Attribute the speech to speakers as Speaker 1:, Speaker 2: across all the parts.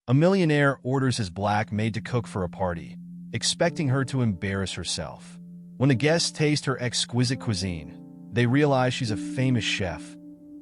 Speaker 1: A millionaire orders his black maid to cook for a party, expecting her to embarrass herself. When the guests taste her exquisite cuisine, they realize she's a famous chef,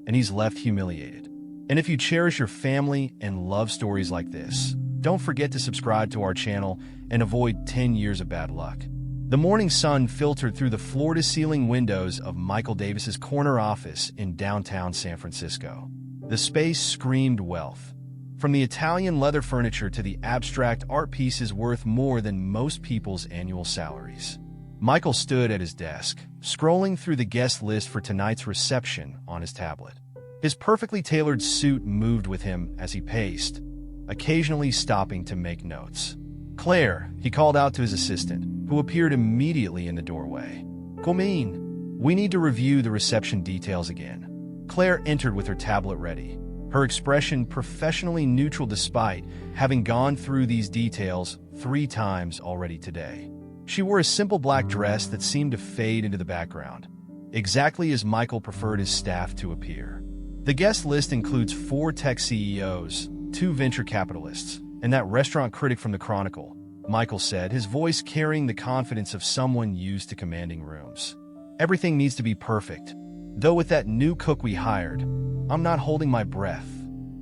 Speaker 1: and he's left humiliated. And if you cherish your family and love stories like this, don't forget to subscribe to our channel and avoid 10 years of bad luck. The morning sun filtered through the floor-to-ceiling windows of Michael Davis's corner office in downtown San Francisco. The space screamed wealth. From the Italian leather furniture to the abstract art pieces worth more than most people's annual salaries. Michael stood at his desk, scrolling through the guest list for tonight's reception on his tablet. His perfectly tailored suit moved with him as he paced, occasionally stopping to make notes. "Claire," he called out to his assistant, who appeared immediately in the doorway. "Come in. We need to review the reception details again." Claire entered with her tablet ready, her expression professionally neutral despite having gone through these details 3 times already today. She wore a simple black dress that seemed to fade into the background, exactly as Michael preferred his staff to appear. The guest list includes 4 tech CEOs, 2 venture capitalists, and that restaurant critic from the Chronicle, Michael said, his voice carrying the confidence of someone used to commanding rooms. "Everything needs to be perfect. Though with that new cook we hired, I'm not holding my breath."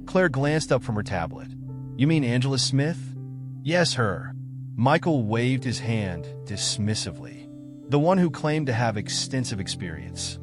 Speaker 1: Claire glanced up from her tablet. "You mean Angela Smith?" "Yes, her." Michael waved his hand dismissively. "The one who claimed to have extensive experience.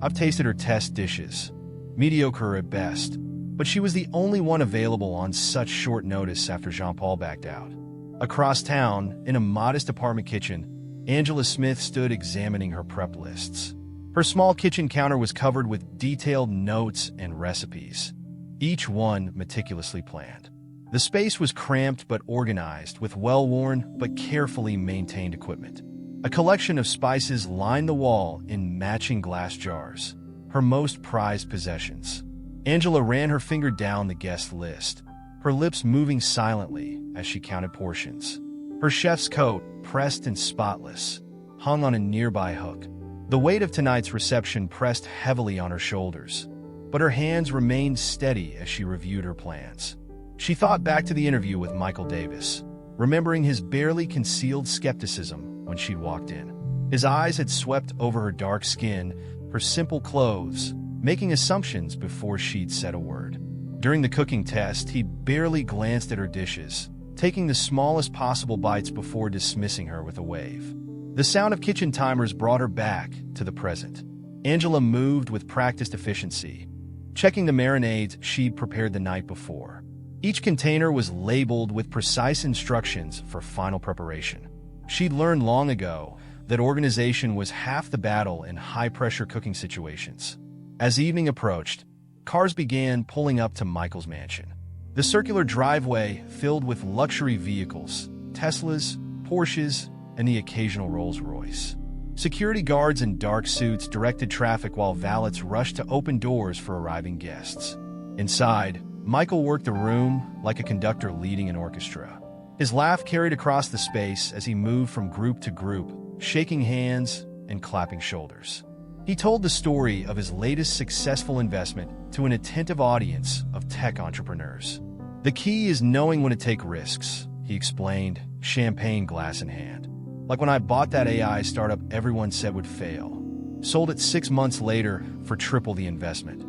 Speaker 1: I've tasted her test dishes. Mediocre at best. But she was the only one available on such short notice after Jean-Paul backed out." Across town, in a modest apartment kitchen, Angela Smith stood examining her prep lists. Her small kitchen counter was covered with detailed notes and recipes, each one meticulously planned. The space was cramped but organized, with well-worn but carefully maintained equipment. A collection of spices lined the wall in matching glass jars, her most prized possessions. Angela ran her finger down the guest list, her lips moving silently as she counted portions. Her chef's coat, pressed and spotless, hung on a nearby hook. The weight of tonight's reception pressed heavily on her shoulders, but her hands remained steady as she reviewed her plans. She thought back to the interview with Michael Davis, remembering his barely concealed skepticism when she'd walked in. His eyes had swept over her dark skin, her simple clothes, making assumptions before she'd said a word. During the cooking test, he barely glanced at her dishes, taking the smallest possible bites before dismissing her with a wave. The sound of kitchen timers brought her back to the present. Angela moved with practiced efficiency, checking the marinades she'd prepared the night before. Each container was labeled with precise instructions for final preparation. She'd learned long ago that organization was half the battle in high-pressure cooking situations. As evening approached, cars began pulling up to Michael's mansion. The circular driveway filled with luxury vehicles, Teslas, Porsches, and the occasional Rolls-Royce. Security guards in dark suits directed traffic while valets rushed to open doors for arriving guests. Inside, Michael worked the room like a conductor leading an orchestra. His laugh carried across the space as he moved from group to group, shaking hands and clapping shoulders. He told the story of his latest successful investment to an attentive audience of tech entrepreneurs. "The key is knowing when to take risks," he explained, champagne glass in hand. "Like when I bought that AI startup everyone said would fail. Sold it 6 months later for triple the investment."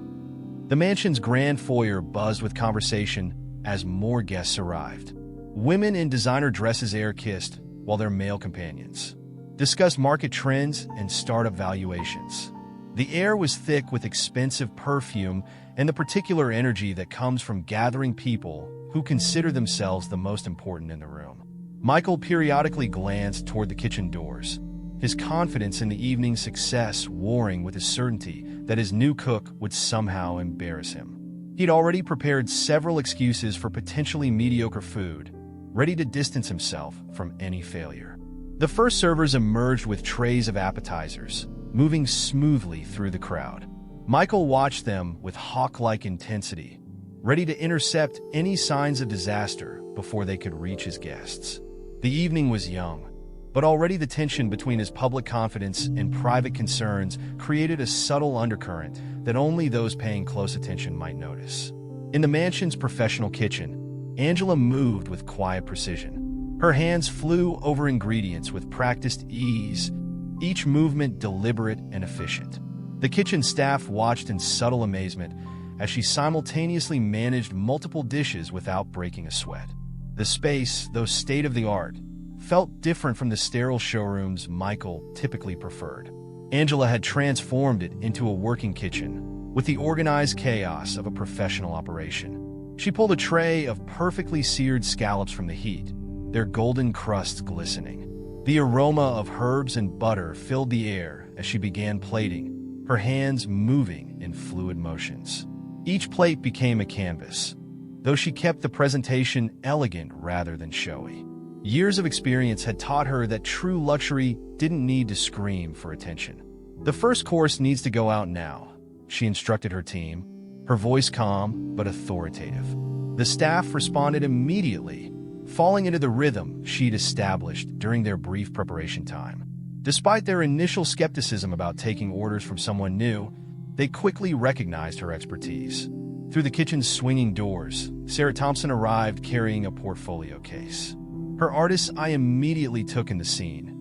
Speaker 1: The mansion's grand foyer buzzed with conversation as more guests arrived. Women in designer dresses air-kissed, while their male companions discussed market trends and startup valuations. The air was thick with expensive perfume and the particular energy that comes from gathering people who consider themselves the most important in the room. Michael periodically glanced toward the kitchen doors, his confidence in the evening's success warring with his certainty that his new cook would somehow embarrass him. He'd already prepared several excuses for potentially mediocre food, ready to distance himself from any failure. The first servers emerged with trays of appetizers, moving smoothly through the crowd. Michael watched them with hawk-like intensity, ready to intercept any signs of disaster before they could reach his guests. The evening was young, but already the tension between his public confidence and private concerns created a subtle undercurrent that only those paying close attention might notice. In the mansion's professional kitchen, Angela moved with quiet precision. Her hands flew over ingredients with practiced ease, each movement deliberate and efficient. The kitchen staff watched in subtle amazement as she simultaneously managed multiple dishes without breaking a sweat. The space, though state-of-the-art, felt different from the sterile showrooms Michael typically preferred. Angela had transformed it into a working kitchen, with the organized chaos of a professional operation. She pulled a tray of perfectly seared scallops from the heat, their golden crusts glistening. The aroma of herbs and butter filled the air as she began plating, her hands moving in fluid motions. Each plate became a canvas, though she kept the presentation elegant rather than showy. Years of experience had taught her that true luxury didn't need to scream for attention. "The first course needs to go out now," she instructed her team, her voice calm but authoritative. The staff responded immediately, falling into the rhythm she'd established during their brief preparation time. Despite their initial skepticism about taking orders from someone new, they quickly recognized her expertise. Through the kitchen's swinging doors, Sarah Thompson arrived carrying a portfolio case. Her artist's eye immediately took in the scene: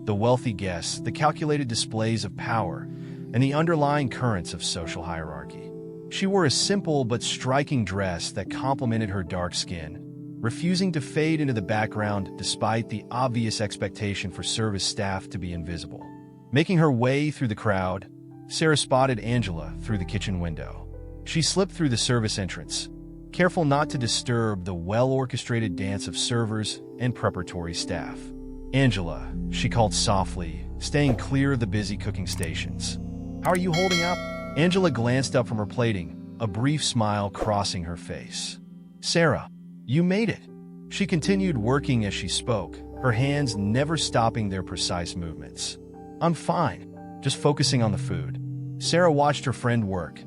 Speaker 1: the wealthy guests, the calculated displays of power, and the underlying currents of social hierarchy. She wore a simple but striking dress that complemented her dark skin, refusing to fade into the background despite the obvious expectation for service staff to be invisible. Making her way through the crowd, Sarah spotted Angela through the kitchen window. She slipped through the service entrance, careful not to disturb the well-orchestrated dance of servers and preparatory staff. "Angela," she called softly, staying clear of the busy cooking stations. "How are you holding up?" Angela glanced up from her plating, a brief smile crossing her face. "Sarah, you made it." She continued working as she spoke, her hands never stopping their precise movements. "I'm fine, just focusing on the food." Sarah watched her friend work,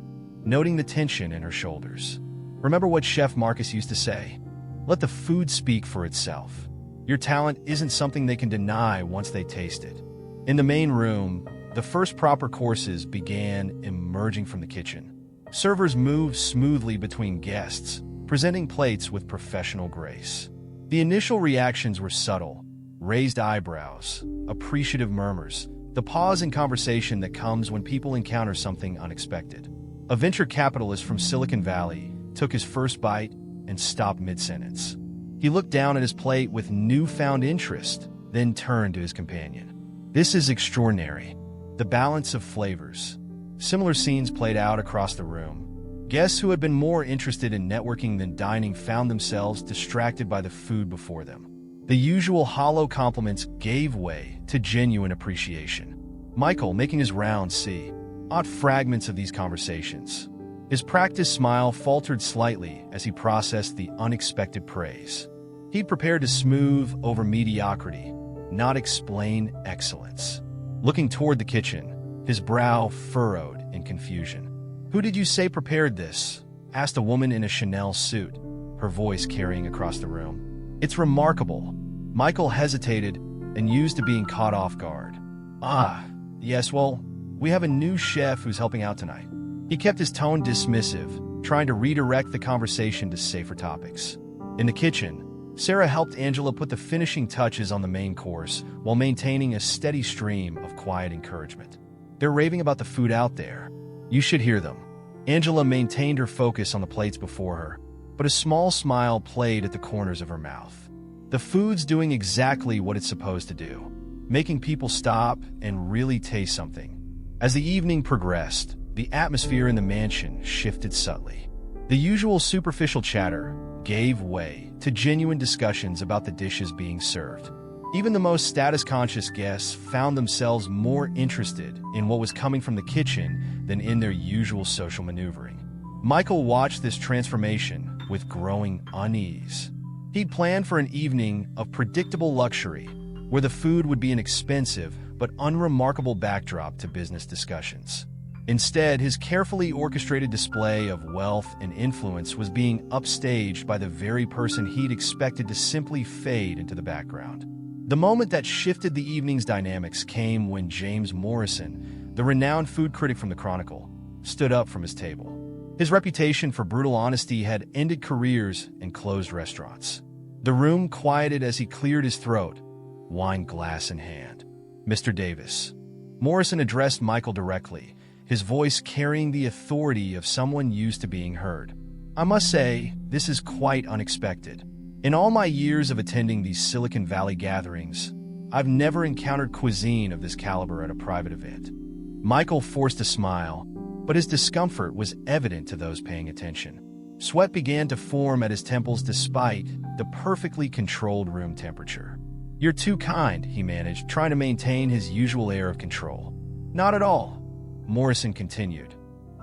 Speaker 1: noting the tension in her shoulders. "Remember what Chef Marcus used to say? Let the food speak for itself. Your talent isn't something they can deny once they taste it." In the main room, the first proper courses began emerging from the kitchen. Servers moved smoothly between guests, presenting plates with professional grace. The initial reactions were subtle: raised eyebrows, appreciative murmurs, the pause in conversation that comes when people encounter something unexpected. A venture capitalist from Silicon Valley took his first bite and stopped mid-sentence. He looked down at his plate with newfound interest, then turned to his companion. "This is extraordinary. The balance of flavors." Similar scenes played out across the room. Guests who had been more interested in networking than dining found themselves distracted by the food before them. The usual hollow compliments gave way to genuine appreciation. Michael, making his rounds, odd fragments of these conversations. His practiced smile faltered slightly as he processed the unexpected praise. He'd prepared to smooth over mediocrity, not explain excellence. Looking toward the kitchen, his brow furrowed in confusion. "Who did you say prepared this?" asked a woman in a Chanel suit, her voice carrying across the room. "It's remarkable." Michael hesitated and used to being caught off guard. Yes, well, we have a new chef who's helping out tonight." He kept his tone dismissive, trying to redirect the conversation to safer topics. In the kitchen, Sarah helped Angela put the finishing touches on the main course while maintaining a steady stream of quiet encouragement. "They're raving about the food out there. You should hear them." Angela maintained her focus on the plates before her, but a small smile played at the corners of her mouth. The food's doing exactly what it's supposed to do, making people stop and really taste something. As the evening progressed, the atmosphere in the mansion shifted subtly. The usual superficial chatter gave way to genuine discussions about the dishes being served. Even the most status-conscious guests found themselves more interested in what was coming from the kitchen than in their usual social maneuvering. Michael watched this transformation with growing unease. He'd planned for an evening of predictable luxury, where the food would be an expensive but unremarkable backdrop to business discussions. Instead, his carefully orchestrated display of wealth and influence was being upstaged by the very person he'd expected to simply fade into the background. The moment that shifted the evening's dynamics came when James Morrison, the renowned food critic from the Chronicle, stood up from his table. His reputation for brutal honesty had ended careers and closed restaurants. The room quieted as he cleared his throat, wine glass in hand. "Mr. Davis." Morrison addressed Michael directly, his voice carrying the authority of someone used to being heard. "I must say, this is quite unexpected. In all my years of attending these Silicon Valley gatherings, I've never encountered cuisine of this caliber at a private event." Michael forced a smile, but his discomfort was evident to those paying attention. Sweat began to form at his temples despite the perfectly controlled room temperature. "You're too kind," he managed, trying to maintain his usual air of control. "Not at all," Morrison continued,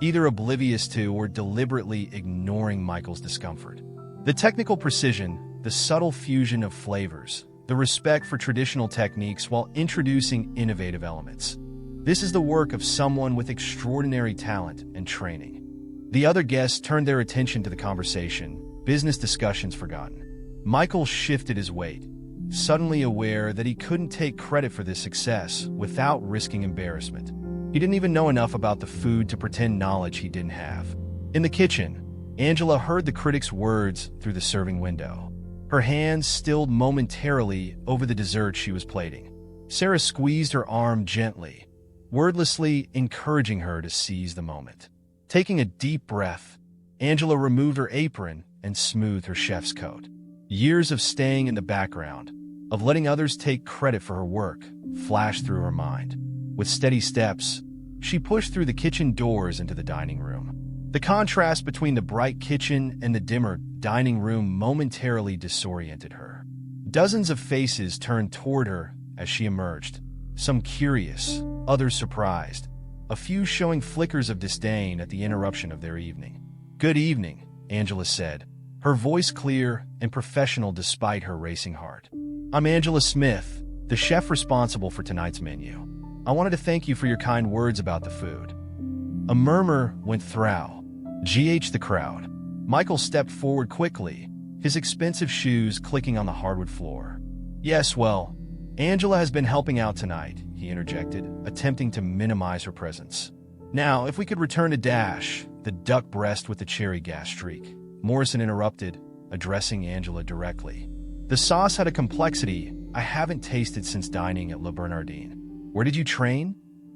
Speaker 1: either oblivious to or deliberately ignoring Michael's discomfort. The technical precision, the subtle fusion of flavors, the respect for traditional techniques while introducing innovative elements. This is the work of someone with extraordinary talent and training. The other guests turned their attention to the conversation, business discussions forgotten. Michael shifted his weight, suddenly aware that he couldn't take credit for this success without risking embarrassment. He didn't even know enough about the food to pretend knowledge he didn't have. In the kitchen, Angela heard the critic's words through the serving window. Her hands stilled momentarily over the dessert she was plating. Sarah squeezed her arm gently, wordlessly encouraging her to seize the moment. Taking a deep breath, Angela removed her apron and smoothed her chef's coat. Years of staying in the background, of letting others take credit for her work, flashed through her mind. With steady steps, she pushed through the kitchen doors into the dining room. The contrast between the bright kitchen and the dimmer dining room momentarily disoriented her. Dozens of faces turned toward her as she emerged, some curious, others surprised, a few showing flickers of disdain at the interruption of their evening. "Good evening," Angela said, her voice clear and professional despite her racing heart. "I'm Angela Smith, the chef responsible for tonight's menu. I wanted to thank you for your kind words about the food." A murmur went through the crowd. Michael stepped forward quickly, his expensive shoes clicking on the hardwood floor. "Yes, well, Angela has been helping out tonight," he interjected, attempting to minimize her presence. "Now, if we could return to Dash, the duck breast with the cherry gas streak," Morrison interrupted, addressing Angela directly. "The sauce had a complexity I haven't tasted since dining at Le Bernardin. Where did you train?"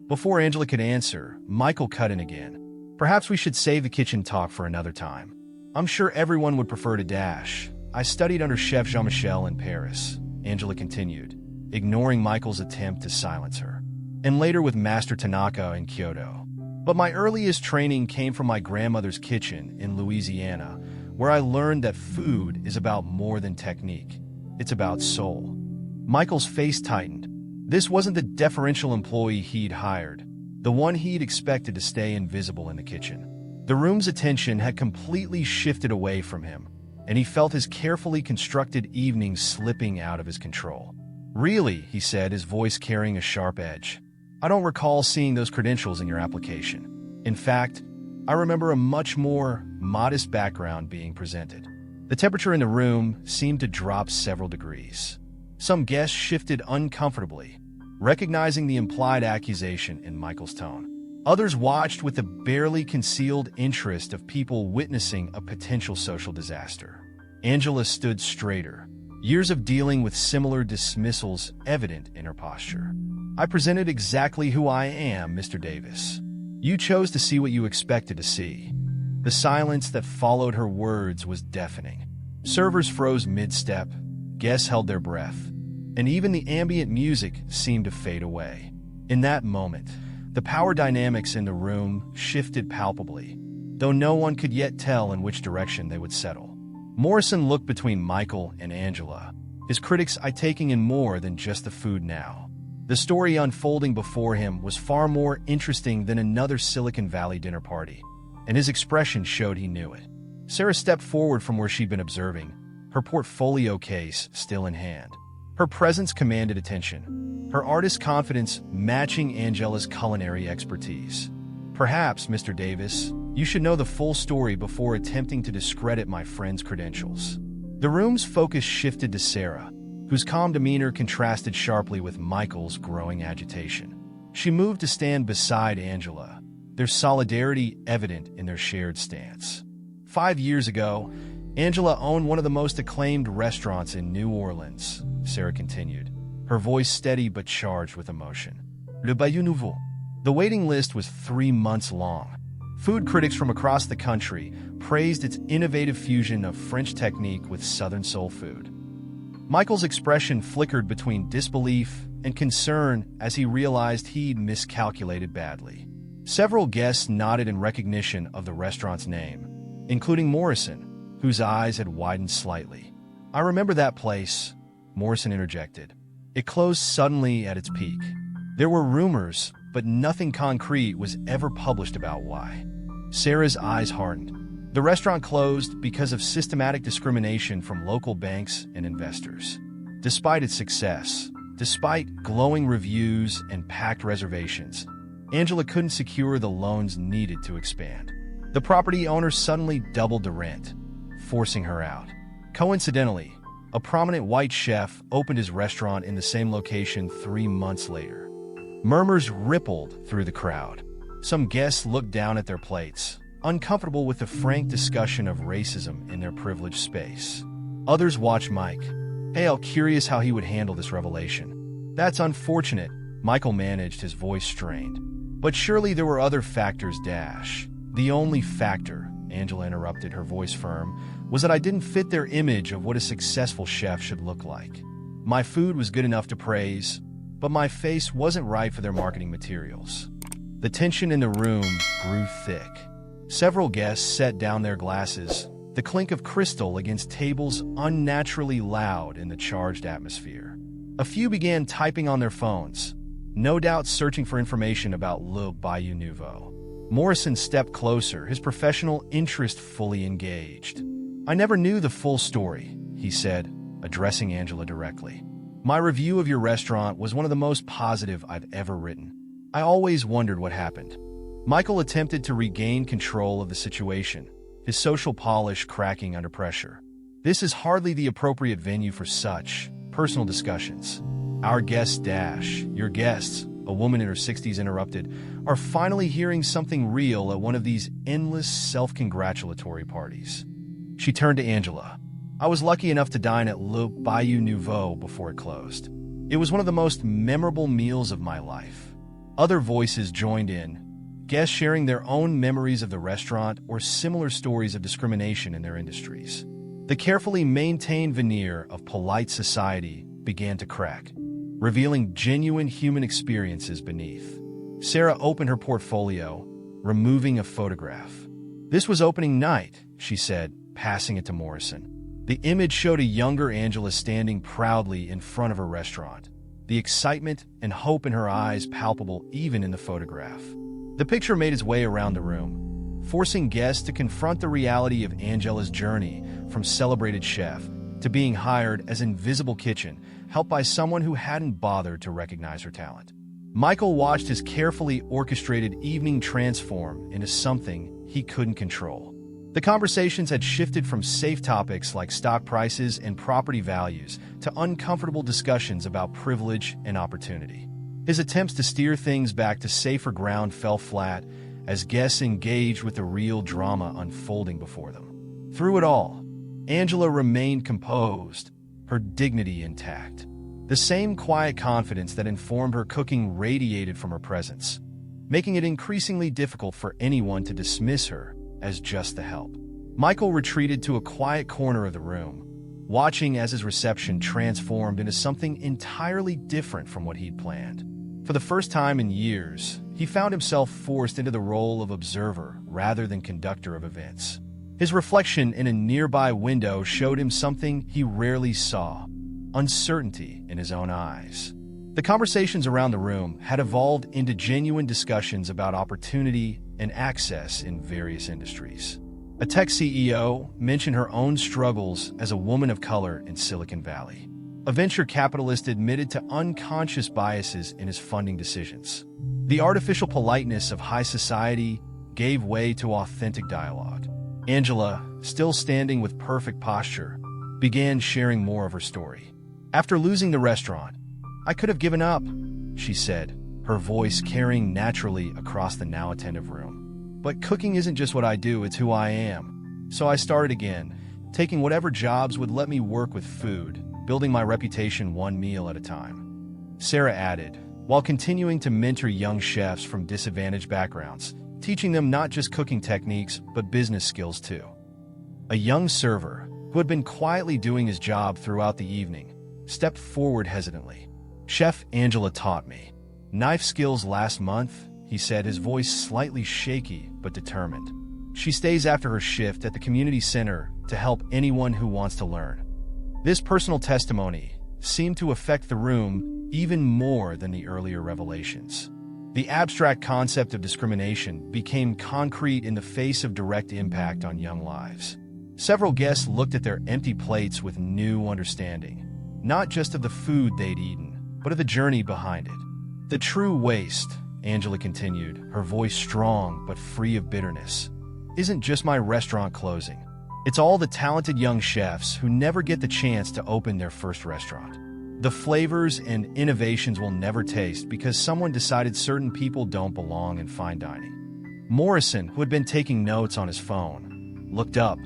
Speaker 1: Before Angela could answer, Michael cut in again. "Perhaps we should save the kitchen talk for another time. I'm sure everyone would prefer to Dash. I studied under Chef Jean-Michel in Paris," Angela continued, ignoring Michael's attempt to silence her, "and later with Master Tanaka in Kyoto. But my earliest training came from my grandmother's kitchen in Louisiana, where I learned that food is about more than technique. It's about soul." Michael's face tightened. This wasn't the deferential employee he'd hired, the one he'd expected to stay invisible in the kitchen. The room's attention had completely shifted away from him, and he felt his carefully constructed evening slipping out of his control. "Really," he said, his voice carrying a sharp edge, "I don't recall seeing those credentials in your application. In fact, I remember a much more modest background being presented." The temperature in the room seemed to drop several degrees. Some guests shifted uncomfortably, recognizing the implied accusation in Michael's tone. Others watched with the barely concealed interest of people witnessing a potential social disaster. Angela stood straighter, years of dealing with similar dismissals evident in her posture. "I presented exactly who I am, Mr. Davis. You chose to see what you expected to see." The silence that followed her words was deafening. Servers froze mid-step, guests held their breath, and even the ambient music seemed to fade away. In that moment, the power dynamics in the room shifted palpably, though no one could yet tell in which direction they would settle. Morrison looked between Michael and Angela, his critics taking in more than just the food now. The story unfolding before him was far more interesting than another Silicon Valley dinner party, and his expression showed he knew it. Sarah stepped forward from where she'd been observing, her portfolio case still in hand. Her presence commanded attention, her artist's confidence matching Angela's culinary expertise. "Perhaps, Mr. Davis, you should know the full story before attempting to discredit my friend's credentials." The room's focus shifted to Sarah, whose calm demeanor contrasted sharply with Michael's growing agitation. She moved to stand beside Angela, their solidarity evident in their shared stance. 5 years ago, Angela owned one of the most acclaimed restaurants in New Orleans, Sarah continued, her voice steady but charged with emotion. Le Bayou Nouveau. The waiting list was 3 months long. Food critics from across the country praised its innovative fusion of French technique with Southern soul food. Michael's expression flickered between disbelief and concern as he realized he'd miscalculated badly. Several guests nodded in recognition of the restaurant's name, including Morrison, whose eyes had widened slightly. "I remember that place," Morrison interjected. "It closed suddenly at its peak. There were rumors, but nothing concrete was ever published about why." Sarah's eyes hardened. The restaurant closed because of systematic discrimination from local banks and investors. Despite its success, despite glowing reviews and packed reservations, Angela couldn't secure the loans needed to expand. The property owner suddenly doubled the rent, forcing her out. Coincidentally, a prominent white chef opened his restaurant in the same location 3 months later. Murmurs rippled through the crowd. Some guests looked down at their plates, uncomfortable with the frank discussion of racism in their privileged space. Others watched Mike, pale, curious how he would handle this revelation. "That's unfortunate," Michael managed, his voice strained. "But surely there were other factors, Dash." "The only factor," Angela interrupted, her voice firm, "was that I didn't fit their image of what a successful chef should look like. My food was good enough to praise, but my face wasn't right for their marketing materials." The tension in the room grew thick. Several guests set down their glasses, the clink of crystal against tables unnaturally loud in the charged atmosphere. A few began typing on their phones, no doubt searching for information about Le Bayou Nouveau. Morrison stepped closer, his professional interest fully engaged. "I never knew the full story," he said, addressing Angela directly. "My review of your restaurant was one of the most positive I've ever written. I always wondered what happened." Michael attempted to regain control of the situation, his social polish cracking under pressure. "This is hardly the appropriate venue for such personal discussions. Our guests, your guests," a woman in her 60s interrupted, "are finally hearing something real at one of these endless self-congratulatory parties." She turned to Angela. "I was lucky enough to dine at Le Bayou Nouveau before it closed. It was one of the most memorable meals of my life." Other voices joined in, guests sharing their own memories of the restaurant or similar stories of discrimination in their industries. The carefully maintained veneer of polite society began to crack, revealing genuine human experiences beneath. Sarah opened her portfolio, removing a photograph. "This was opening night," she said, passing it to Morrison. The image showed a younger Angela standing proudly in front of her restaurant, the excitement and hope in her eyes palpable even in the photograph. The picture made its way around the room, forcing guests to confront the reality of Angela's journey from celebrated chef to being hired as invisible kitchen, helped by someone who hadn't bothered to recognize her talent. Michael watched his carefully orchestrated evening transform into something he couldn't control. The conversations had shifted from safe topics like stock prices and property values to uncomfortable discussions about privilege and opportunity. His attempts to steer things back to safer ground fell flat as guests engaged with the real drama unfolding before them. Through it all, Angela remained composed, her dignity intact. The same quiet confidence that informed her cooking radiated from her presence, making it increasingly difficult for anyone to dismiss her as just the help. Michael retreated to a quiet corner of the room, watching as his reception transformed into something entirely different from what he'd planned. For the first time in years, he found himself forced into the role of observer rather than conductor of events. His reflection in a nearby window showed him something he rarely saw: uncertainty in his own eyes. The conversations around the room had evolved into genuine discussions about opportunity and access in various industries. A tech CEO mentioned her own struggles as a woman of color in Silicon Valley. A venture capitalist admitted to unconscious biases in his funding decisions. The artificial politeness of high society gave way to authentic dialogue. Angela, still standing with perfect posture, began sharing more of her story. "After losing the restaurant, I could have given up," she said, her voice carrying naturally across the now attentive room. "But cooking isn't just what I do, it's who I am. So I started again, taking whatever jobs would let me work with food, building my reputation one meal at a time." Sarah added, while continuing to mentor young chefs from disadvantaged backgrounds, teaching them not just cooking techniques, but business skills too. A young server, who had been quietly doing his job throughout the evening, stepped forward hesitantly. "Chef Angela taught me knife skills last month," he said, his voice slightly shaky but determined. "She stays after her shift at the community center to help anyone who wants to learn." This personal testimony seemed to affect the room even more than the earlier revelations. The abstract concept of discrimination became concrete in the face of direct impact on young lives. Several guests looked at their empty plates with new understanding, not just of the food they'd eaten, but of the journey behind it. "The true waste," Angela continued, her voice strong but free of bitterness, "isn't just my restaurant closing. It's all the talented young chefs who never get the chance to open their first restaurant. The flavors and innovations we'll never taste because someone decided certain people don't belong in fine dining." Morrison, who had been taking notes on his phone, looked up.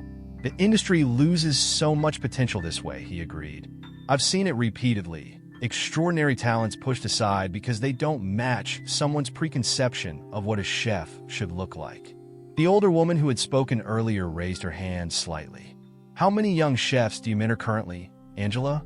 Speaker 1: "The industry loses so much potential this way," he agreed. "I've seen it repeatedly. Extraordinary talents pushed aside because they don't match someone's preconception of what a chef should look like." The older woman who had spoken earlier raised her hand slightly. "How many young chefs do you mentor currently, Angela?"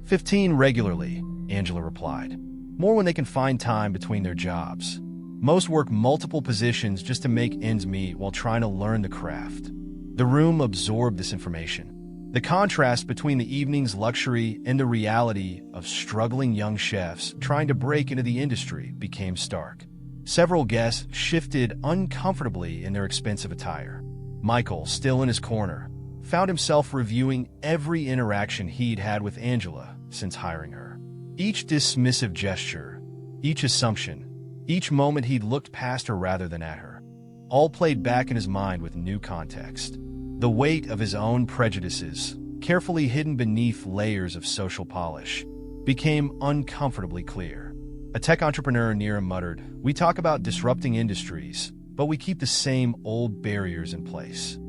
Speaker 1: 15 regularly, Angela replied. "More when they can find time between their jobs. Most work multiple positions just to make ends meet while trying to learn the craft." The room absorbed this information. The contrast between the evening's luxury and the reality of struggling young chefs trying to break into the industry became stark. Several guests shifted uncomfortably in their expensive attire. Michael, still in his corner, found himself reviewing every interaction he'd had with Angela since hiring her. Each dismissive gesture, each assumption, each moment he'd looked past her rather than at her, all played back in his mind with new context. The weight of his own prejudices, carefully hidden beneath layers of social polish, became uncomfortably clear. A tech entrepreneur near him muttered, "We talk about disrupting industries, but we keep the same old barriers in place."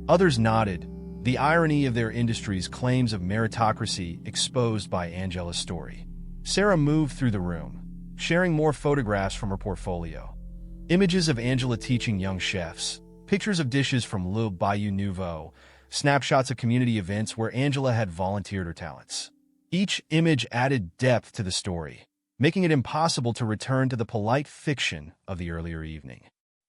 Speaker 1: Others nodded, the irony of their industry's claims of meritocracy exposed by Angela's story. Sarah moved through the room, sharing more photographs from her portfolio. Images of Angela teaching young chefs, pictures of dishes from Le Bayou Nouveau, snapshots of community events where Angela had volunteered her talents. Each image added depth to the story, making it impossible to return to the polite fiction of the earlier evening.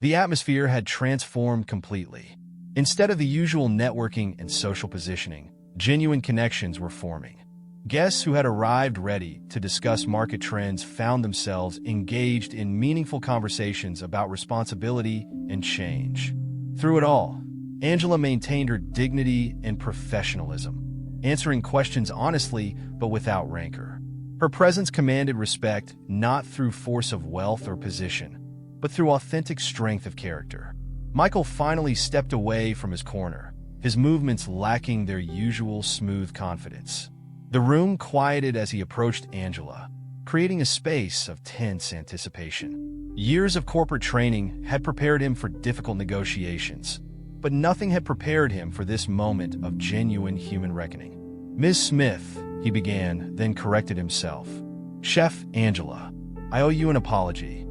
Speaker 1: The atmosphere had transformed completely. Instead of the usual networking and social positioning, genuine connections were forming. Guests who had arrived ready to discuss market trends found themselves engaged in meaningful conversations about responsibility and change. Through it all, Angela maintained her dignity and professionalism, answering questions honestly but without rancor. Her presence commanded respect not through force of wealth or position, but through authentic strength of character. Michael finally stepped away from his corner, his movements lacking their usual smooth confidence. The room quieted as he approached Angela, creating a space of tense anticipation. Years of corporate training had prepared him for difficult negotiations, but nothing had prepared him for this moment of genuine human reckoning. "Ms. Smith," he began, then corrected himself. "Chef Angela, I owe you an apology."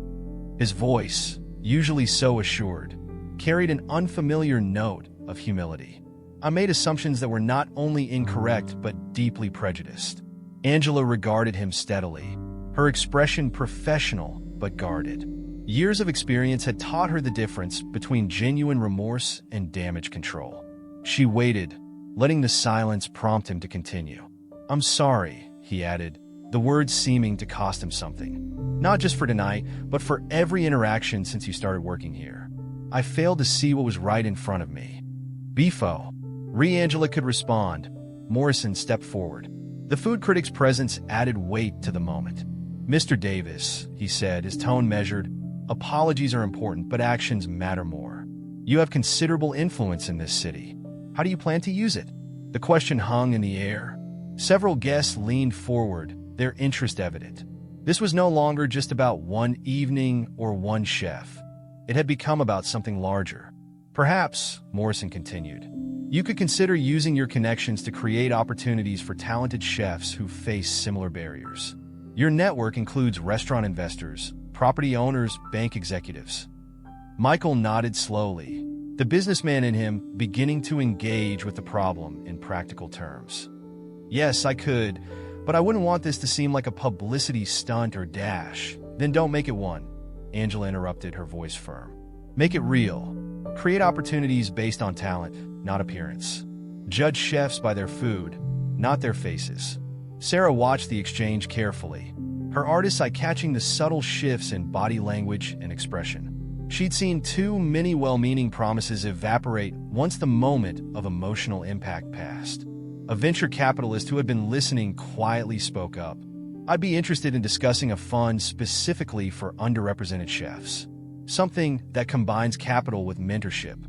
Speaker 1: His voice, usually so assured, carried an unfamiliar note of humility. "I made assumptions that were not only incorrect but deeply prejudiced." Angela regarded him steadily, her expression professional but guarded. Years of experience had taught her the difference between genuine remorse and damage control. She waited, letting the silence prompt him to continue. "I'm sorry," he added, the words seeming to cost him something. "Not just for tonight, but for every interaction since you started working here. I failed to see what was right in front of me." "Beefo." Angela could respond. Morrison stepped forward. The food critic's presence added weight to the moment. "Mr. Davis," he said, his tone measured, "apologies are important, but actions matter more. You have considerable influence in this city. How do you plan to use it?" The question hung in the air. Several guests leaned forward, their interest evident. This was no longer just about one evening or one chef. It had become about something larger. Perhaps, Morrison continued, you could consider using your connections to create opportunities for talented chefs who face similar barriers. Your network includes restaurant investors, property owners, bank executives. Michael nodded slowly, the businessman in him beginning to engage with the problem in practical terms. Yes, I could, but I wouldn't want this to seem like a publicity stunt or dash. Then don't make it one, Angela interrupted, her voice firm. Make it real. Create opportunities based on talent, not appearance. Judge chefs by their food, not their faces. Sarah watched the exchange carefully, her artist's eye catching the subtle shifts in body language and expression. She'd seen too many well-meaning promises evaporate once the moment of emotional impact passed. A venture capitalist who had been listening quietly spoke up. I'd be interested in discussing a fund specifically for underrepresented chefs. Something that combines capital with mentorship.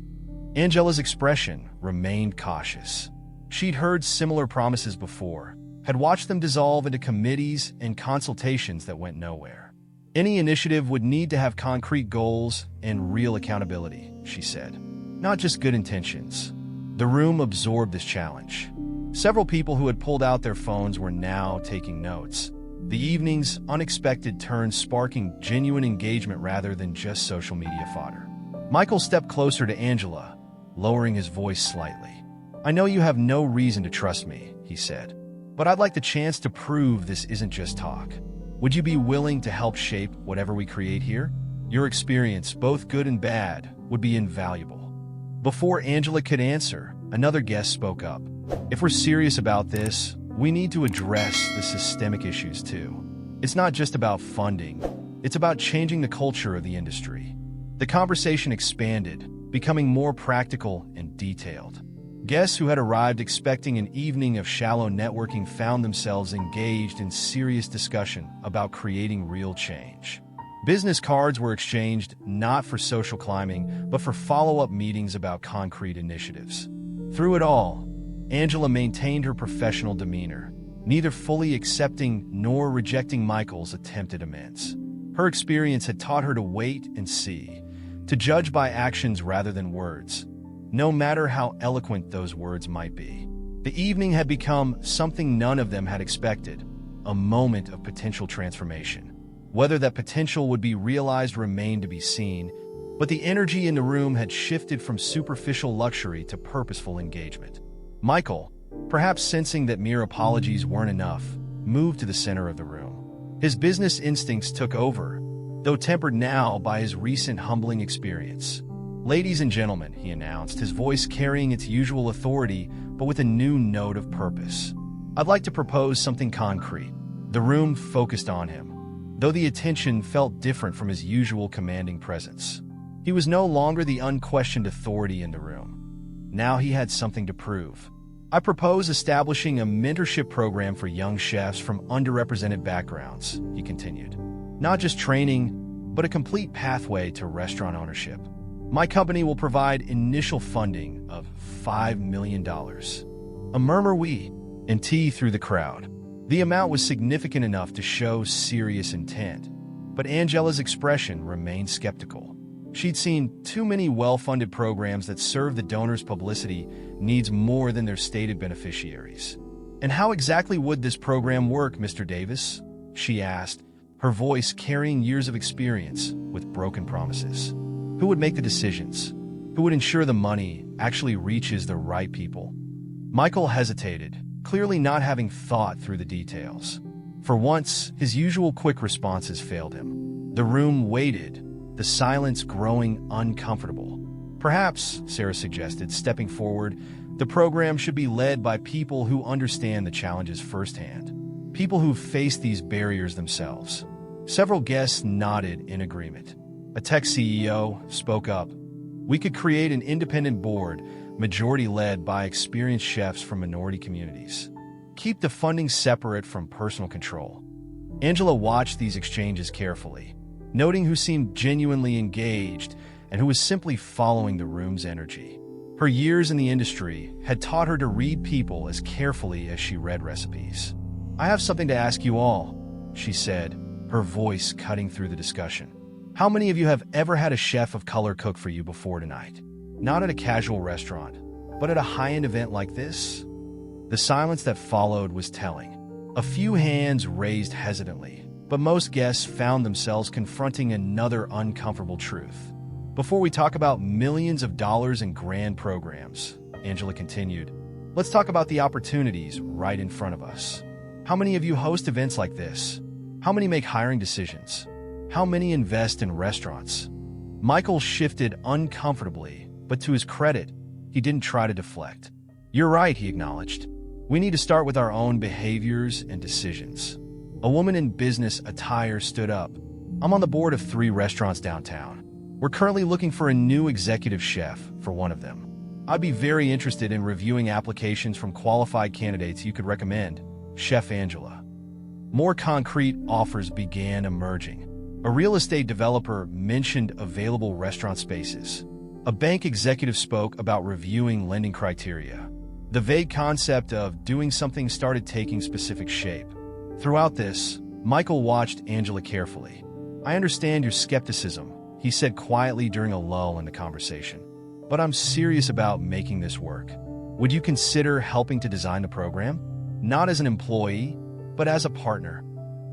Speaker 1: Angela's expression remained cautious. She'd heard similar promises before, had watched them dissolve into committees and consultations that went nowhere. Any initiative would need to have concrete goals and real accountability, she said. Not just good intentions. The room absorbed this challenge. Several people who had pulled out their phones were now taking notes. The evening's unexpected turn sparking genuine engagement rather than just social media fodder. Michael stepped closer to Angela, lowering his voice slightly. I know you have no reason to trust me, he said, but I'd like the chance to prove this isn't just talk. Would you be willing to help shape whatever we create here? Your experience, both good and bad, would be invaluable. Before Angela could answer, another guest spoke up. If we're serious about this, we need to address the systemic issues too. It's not just about funding, it's about changing the culture of the industry. The conversation expanded, becoming more practical and detailed. Guests who had arrived expecting an evening of shallow networking found themselves engaged in serious discussion about creating real change. Business cards were exchanged not for social climbing, but for follow-up meetings about concrete initiatives. Through it all, Angela maintained her professional demeanor, neither fully accepting nor rejecting Michael's attempted amends. Her experience had taught her to wait and see, to judge by actions rather than words, no matter how eloquent those words might be. The evening had become something none of them had expected, a moment of potential transformation. Whether that potential would be realized remained to be seen, but the energy in the room had shifted from superficial luxury to purposeful engagement. Michael, perhaps sensing that mere apologies weren't enough, moved to the center of the room. His business instincts took over, though tempered now by his recent humbling experience. Ladies and gentlemen, he announced, his voice carrying its usual authority, but with a new note of purpose. I'd like to propose something concrete. The room focused on him, though the attention felt different from his usual commanding presence. He was no longer the unquestioned authority in the room. Now he had something to prove. I propose establishing a mentorship program for young chefs from underrepresented backgrounds, he continued. Not just training, but a complete pathway to restaurant ownership. My company will provide initial funding of $5 million. A murmur and tea through the crowd. The amount was significant enough to show serious intent, but Angela's expression remained skeptical. She'd seen too many well-funded programs that serve the donors' publicity needs more than their stated beneficiaries. And how exactly would this program work, Mr. Davis? She asked, her voice carrying years of experience with broken promises. Who would make the decisions? Who would ensure the money actually reaches the right people? Michael hesitated, clearly not having thought through the details. For once, his usual quick responses failed him. The room waited, the silence growing uncomfortable. Perhaps, Sarah suggested, stepping forward, the program should be led by people who understand the challenges firsthand, people who've faced these barriers themselves. Several guests nodded in agreement. A tech CEO spoke up. We could create an independent board, majority led by experienced chefs from minority communities. Keep the funding separate from personal control. Angela watched these exchanges carefully, noting who seemed genuinely engaged and who was simply following the room's energy. Her years in the industry had taught her to read people as carefully as she read recipes. I have something to ask you all, she said, her voice cutting through the discussion. How many of you have ever had a chef of color cook for you before tonight? Not at a casual restaurant, but at a high-end event like this? The silence that followed was telling. A few hands raised hesitantly, but most guests found themselves confronting another uncomfortable truth. Before we talk about millions of dollars in grand programs, Angela continued, let's talk about the opportunities right in front of us. How many of you host events like this? How many make hiring decisions? How many invest in restaurants? Michael shifted uncomfortably, but to his credit, he didn't try to deflect. You're right, he acknowledged. We need to start with our own behaviors and decisions. A woman in business attire stood up. I'm on the board of 3 restaurants downtown. We're currently looking for a new executive chef for one of them. I'd be very interested in reviewing applications from qualified candidates you could recommend, Chef Angela. More concrete offers began emerging. A real estate developer mentioned available restaurant spaces. A bank executive spoke about reviewing lending criteria. The vague concept of doing something started taking specific shape. Throughout this, Michael watched Angela carefully. I understand your skepticism, he said quietly during a lull in the conversation. But I'm serious about making this work. Would you consider helping to design the program? Not as an employee, but as a partner.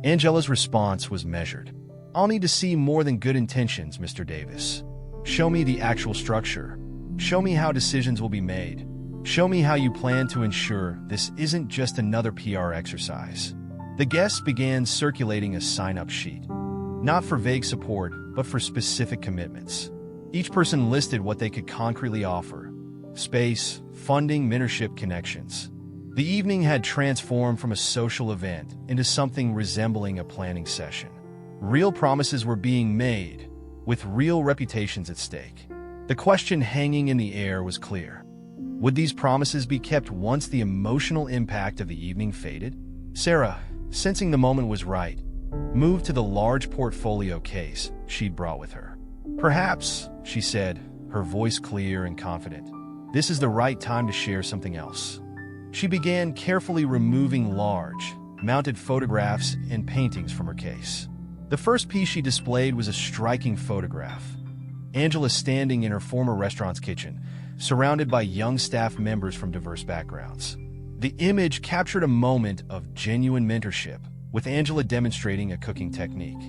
Speaker 1: Angela's response was measured. I'll need to see more than good intentions, Mr. Davis. Show me the actual structure. Show me how decisions will be made. Show me how you plan to ensure this isn't just another PR exercise. The guests began circulating a sign-up sheet. Not for vague support, but for specific commitments. Each person listed what they could concretely offer: space, funding, mentorship, connections. The evening had transformed from a social event into something resembling a planning session. Real promises were being made, with real reputations at stake. The question hanging in the air was clear. Would these promises be kept once the emotional impact of the evening faded? Sarah, sensing the moment was right, moved to the large portfolio case she'd brought with her. Perhaps, she said, her voice clear and confident, this is the right time to share something else. She began carefully removing large, mounted photographs and paintings from her case. The first piece she displayed was a striking photograph. Angela standing in her former restaurant's kitchen, surrounded by young staff members from diverse backgrounds. The image captured a moment of genuine mentorship, with Angela demonstrating a cooking technique.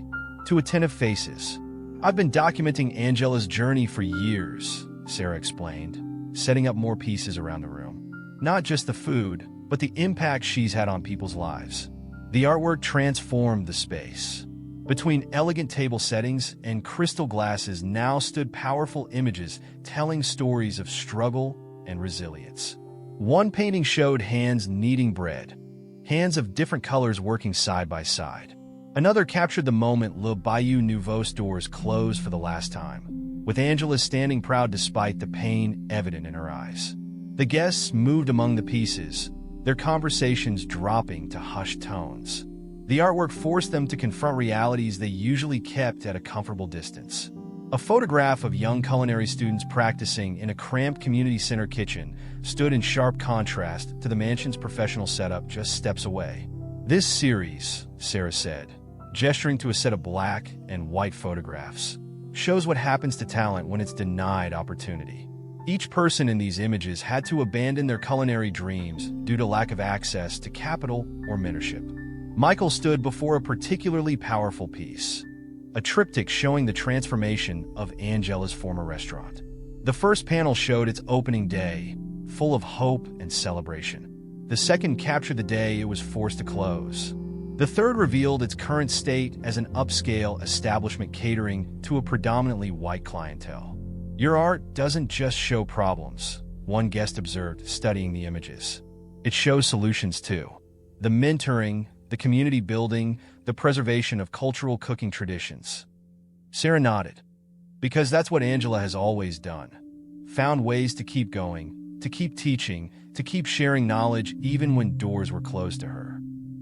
Speaker 1: To attentive faces, I've been documenting Angela's journey for years, Sarah explained, setting up more pieces around the room. Not just the food, but the impact she's had on people's lives. The artwork transformed the space. Between elegant table settings and crystal glasses now stood powerful images telling stories of struggle and resilience. One painting showed hands kneading bread, hands of different colors working side by side. Another captured the moment Le Bayou Nouveau stores closed for the last time, with Angela standing proud despite the pain evident in her eyes. The guests moved among the pieces, their conversations dropping to hushed tones. The artwork forced them to confront realities they usually kept at a comfortable distance. A photograph of young culinary students practicing in a cramped community center kitchen stood in sharp contrast to the mansion's professional setup just steps away. This series, Sarah said, gesturing to a set of black and white photographs, shows what happens to talent when it's denied opportunity. Each person in these images had to abandon their culinary dreams due to lack of access to capital or mentorship. Michael stood before a particularly powerful piece, a triptych showing the transformation of Angela's former restaurant. The first panel showed its opening day, full of hope and celebration. The second captured the day it was forced to close. The third revealed its current state as an upscale establishment catering to a predominantly white clientele. Your art doesn't just show problems, one guest observed, studying the images. It shows solutions too. The mentoring, the community building, the preservation of cultural cooking traditions. Sarah nodded, because that's what Angela has always done. Found ways to keep going, to keep teaching, to keep sharing knowledge even when doors were closed to her.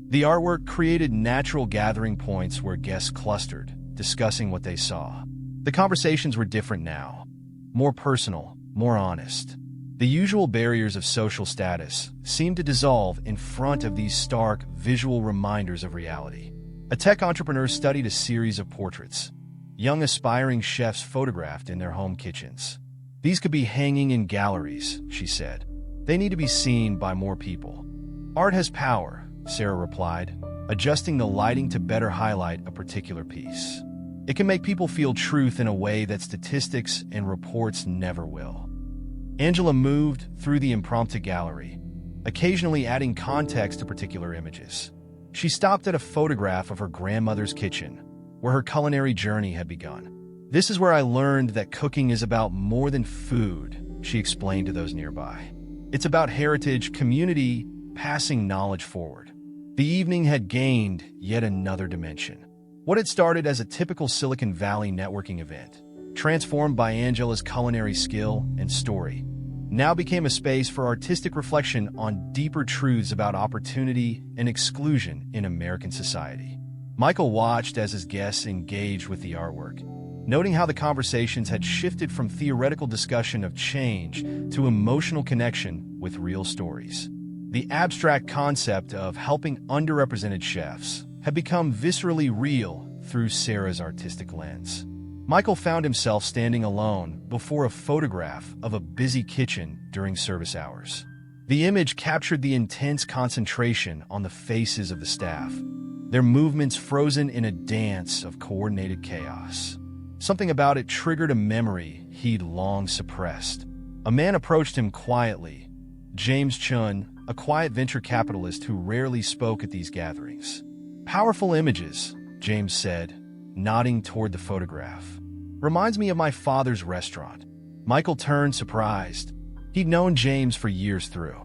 Speaker 1: The artwork created natural gathering points where guests clustered, discussing what they saw. The conversations were different now, more personal, more honest. The usual barriers of social status seemed to dissolve in front of these stark visual reminders of reality. A tech entrepreneur studied a series of portraits, young aspiring chefs photographed in their home kitchens. These could be hanging in galleries, she said. They need to be seen by more people. Art has power, Sarah replied, adjusting the lighting to better highlight a particular piece. It can make people feel truth in a way that statistics and reports never will. Angela moved through the impromptu gallery, occasionally adding context to particular images. She stopped at a photograph of her grandmother's kitchen, where her culinary journey had begun. "This is where I learned that cooking is about more than food," she explained to those nearby. "It's about heritage, community, passing knowledge forward." The evening had gained yet another dimension. What had started as a typical Silicon Valley networking event, transformed by Angela's culinary skill and story, now became a space for artistic reflection on deeper truths about opportunity and exclusion in American society. Michael watched as his guests engaged with the artwork, noting how the conversations had shifted from theoretical discussion of change to emotional connection with real stories. The abstract concept of helping underrepresented chefs had become viscerally real through Sarah's artistic lens. Michael found himself standing alone before a photograph of a busy kitchen during service hours. The image captured the intense concentration on the faces of the staff, their movements frozen in a dance of coordinated chaos. Something about it triggered a memory he'd long suppressed. A man approached him quietly, James Chun, a quiet venture capitalist who rarely spoke at these gatherings. "Powerful images," James said, nodding toward the photograph. "Reminds me of my father's restaurant." Michael turned surprised. He'd known James for years through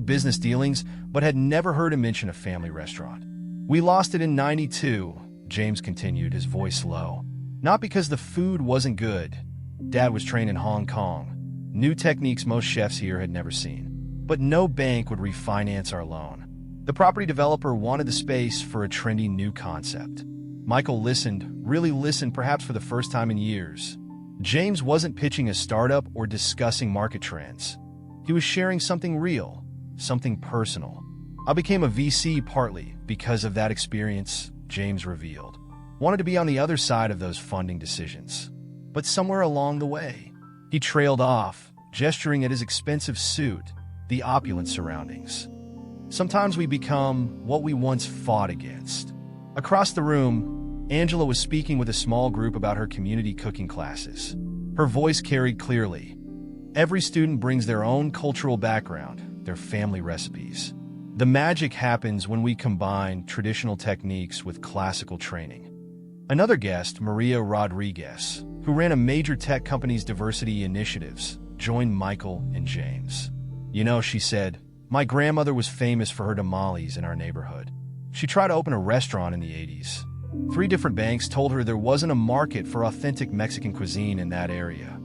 Speaker 1: business dealings, but had never heard him mention a family restaurant. "We lost it in '92, James continued, his voice low. "Not because the food wasn't good. Dad was trained in Hong Kong. New techniques most chefs here had never seen. But no bank would refinance our loan. The property developer wanted the space for a trendy new concept." Michael listened, really listened, perhaps for the first time in years. James wasn't pitching a startup or discussing market trends. He was sharing something real, something personal. "I became a VC partly because of that experience," James revealed. "Wanted to be on the other side of those funding decisions. But somewhere along the way," he trailed off, gesturing at his expensive suit, the opulent surroundings. "Sometimes we become what we once fought against." Across the room, Angela was speaking with a small group about her community cooking classes. Her voice carried clearly. "Every student brings their own cultural background, their family recipes. The magic happens when we combine traditional techniques with classical training." Another guest, Maria Rodriguez, who ran a major tech company's diversity initiatives, joined Michael and James. "You know," she said, "my grandmother was famous for her tamales in our neighborhood. She tried to open a restaurant in the '80s. 3 different banks told her there wasn't a market for authentic Mexican cuisine in that area.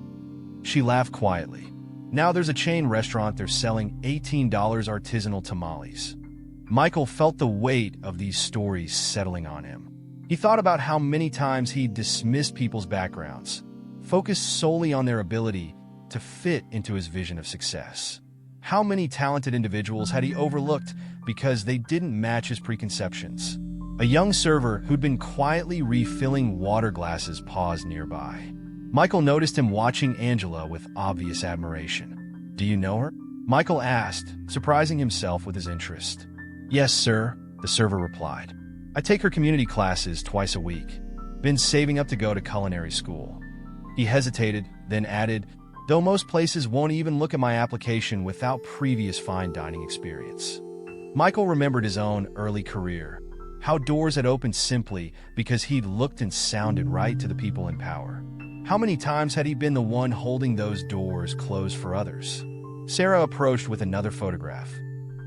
Speaker 1: She laughed quietly. Now there's a chain restaurant they're selling $18 artisanal tamales." Michael felt the weight of these stories settling on him. He thought about how many times he'd dismissed people's backgrounds, focused solely on their ability to fit into his vision of success. How many talented individuals had he overlooked because they didn't match his preconceptions? A young server who'd been quietly refilling water glasses paused nearby. Michael noticed him watching Angela with obvious admiration. "Do you know her?" Michael asked, surprising himself with his interest. "Yes, sir," the server replied. "I take her community classes twice a week. Been saving up to go to culinary school." He hesitated, then added, "Though most places won't even look at my application without previous fine dining experience." Michael remembered his own early career, how doors had opened simply because he'd looked and sounded right to the people in power. How many times had he been the one holding those doors closed for others? Sarah approached with another photograph,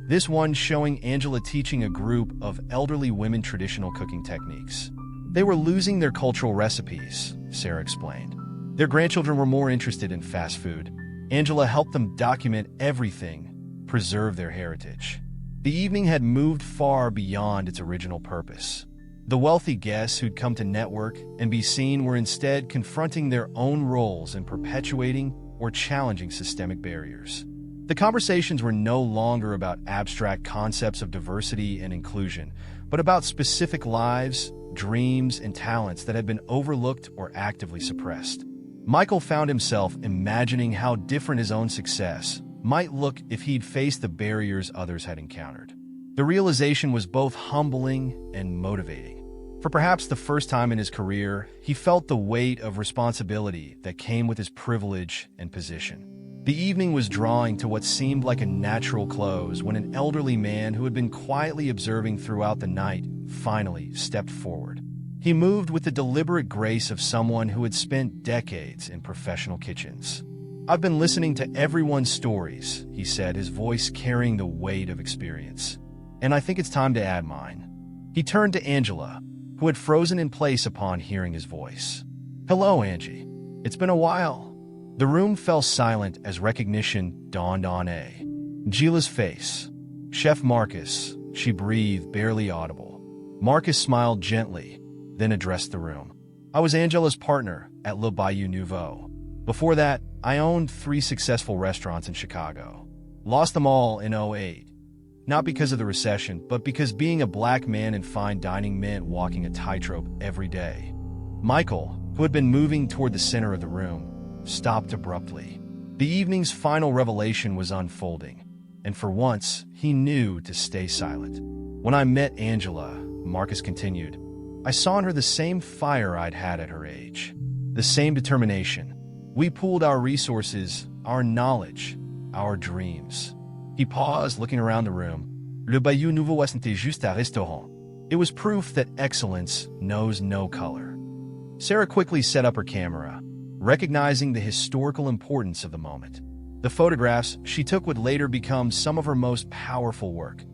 Speaker 1: this one showing Angela teaching a group of elderly women traditional cooking techniques. They were losing their cultural recipes, Sarah explained. Their grandchildren were more interested in fast food. Angela helped them document everything, preserve their heritage. The evening had moved far beyond its original purpose. The wealthy guests who'd come to network and be seen were instead confronting their own roles in perpetuating or challenging systemic barriers. The conversations were no longer about abstract concepts of diversity and inclusion, but about specific lives, dreams, and talents that had been overlooked or actively suppressed. Michael found himself imagining how different his own success might look if he'd faced the barriers others had encountered. The realization was both humbling and motivating. For perhaps the first time in his career, he felt the weight of responsibility that came with his privilege and position. The evening was drawing to what seemed like a natural close when an elderly man who had been quietly observing throughout the night finally stepped forward. He moved with the deliberate grace of someone who had spent decades in professional kitchens. "I've been listening to everyone's stories," he said, his voice carrying the weight of experience. "And I think it's time to add mine." He turned to Angela, who had frozen in place upon hearing his voice. "Hello, Angie. It's been a while." The room fell silent as recognition dawned on Gila's face. "Chef Marcus," she breathed, barely audible. Marcus smiled gently, then addressed the room. "I was Angela's partner at Le Bayou Nouveau. Before that, I owned 3 successful restaurants in Chicago. Lost them all in '08. Not because of the recession, but because being a black man in fine dining meant walking a tightrope every day." Michael, who had been moving toward the center of the room, stopped abruptly. The evening's final revelation was unfolding, and for once, he knew to stay silent. "When I met Angela," Marcus continued, "I saw in her the same fire I'd had at her age, the same determination. We pooled our resources, our knowledge, our dreams." He paused, looking around the room. "Le Bayou Nouveau wasn't juste un restaurant. It was proof that excellence knows no color." Sarah quickly set up her camera, recognizing the historical importance of the moment. The photographs she took would later become some of her most powerful work,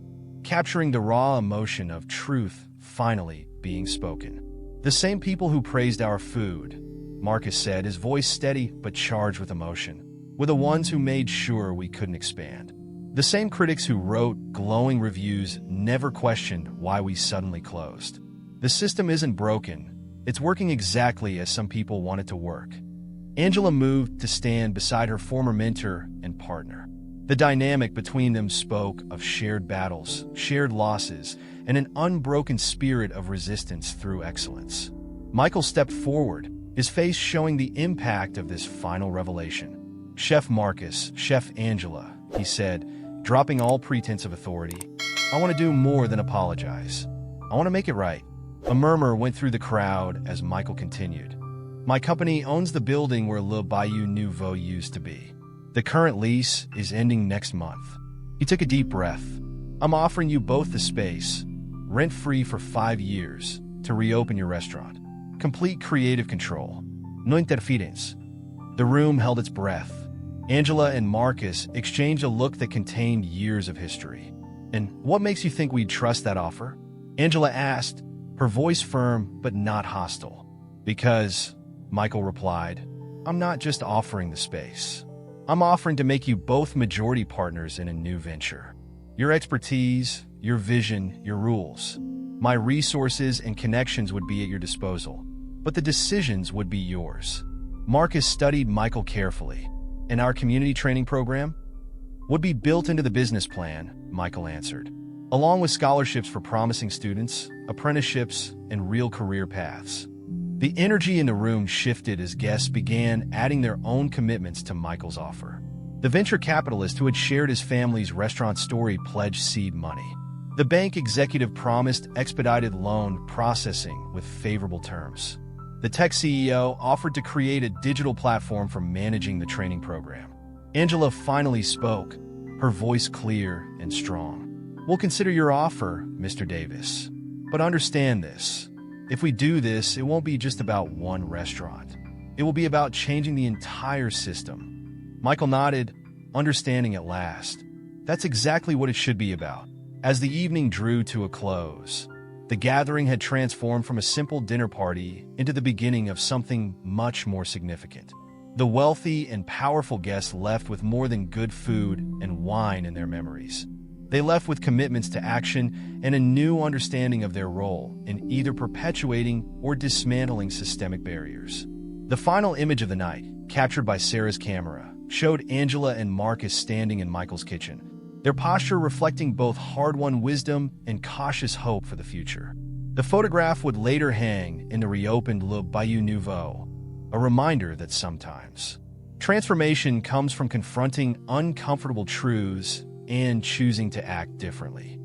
Speaker 1: capturing the raw emotion of truth finally being spoken. "The same people who praised our food," Marcus said, his voice steady but charged with emotion, "were the ones who made sure we couldn't expand. The same critics who wrote glowing reviews never questioned why we suddenly closed. The system isn't broken. It's working exactly as some people want it to work." Angela moved to stand beside her former mentor and partner. The dynamic between them spoke of shared battles, shared losses, and an unbroken spirit of resistance through excellence. Michael stepped forward, his face showing the impact of this final revelation. "Chef Marcus, Chef Angela," he said, dropping all pretense of authority, "I want to do more than apologize. I want to make it right." A murmur went through the crowd as Michael continued. "My company owns the building where Le Bayou Nouveau used to be. The current lease is ending next month." He took a deep breath. "I'm offering you both the space, rent-free for 5 years, to reopen your restaurant. Complete creative control. No interference." The room held its breath. Angela and Marcus exchanged a look that contained years of history. "And what makes you think we'd trust that offer?" Angela asked, her voice firm but not hostile. "Because," Michael replied, "I'm not just offering the space. I'm offering to make you both majority partners in a new venture. Your expertise, your vision, your rules. My resources and connections would be at your disposal, but the decisions would be yours." Marcus studied Michael carefully. "And our community training program would be built into the business plan," Michael answered, "along with scholarships for promising students, apprenticeships, and real career paths." The energy in the room shifted as guests began adding their own commitments to Michael's offer. The venture capitalist who had shared his family's restaurant story pledged seed money. The bank executive promised expedited loan processing with favorable terms. The tech CEO offered to create a digital platform for managing the training program. Angela finally spoke, her voice clear and strong. "We'll consider your offer, Mr. Davis. But understand this. If we do this, it won't be just about one restaurant. It will be about changing the entire system." Michael nodded, understanding at last. That's exactly what it should be about. As the evening drew to a close, the gathering had transformed from a simple dinner party into the beginning of something much more significant. The wealthy and powerful guests left with more than good food and wine in their memories. They left with commitments to action and a new understanding of their role in either perpetuating or dismantling systemic barriers. The final image of the night, captured by Sarah's camera, showed Angela and Marcus standing in Michael's kitchen. their posture reflecting both hard-won wisdom and cautious hope for the future. The photograph would later hang in the reopened Le Bayou Nouveau, a reminder that sometimes transformation comes from confronting uncomfortable truths and choosing to act differently.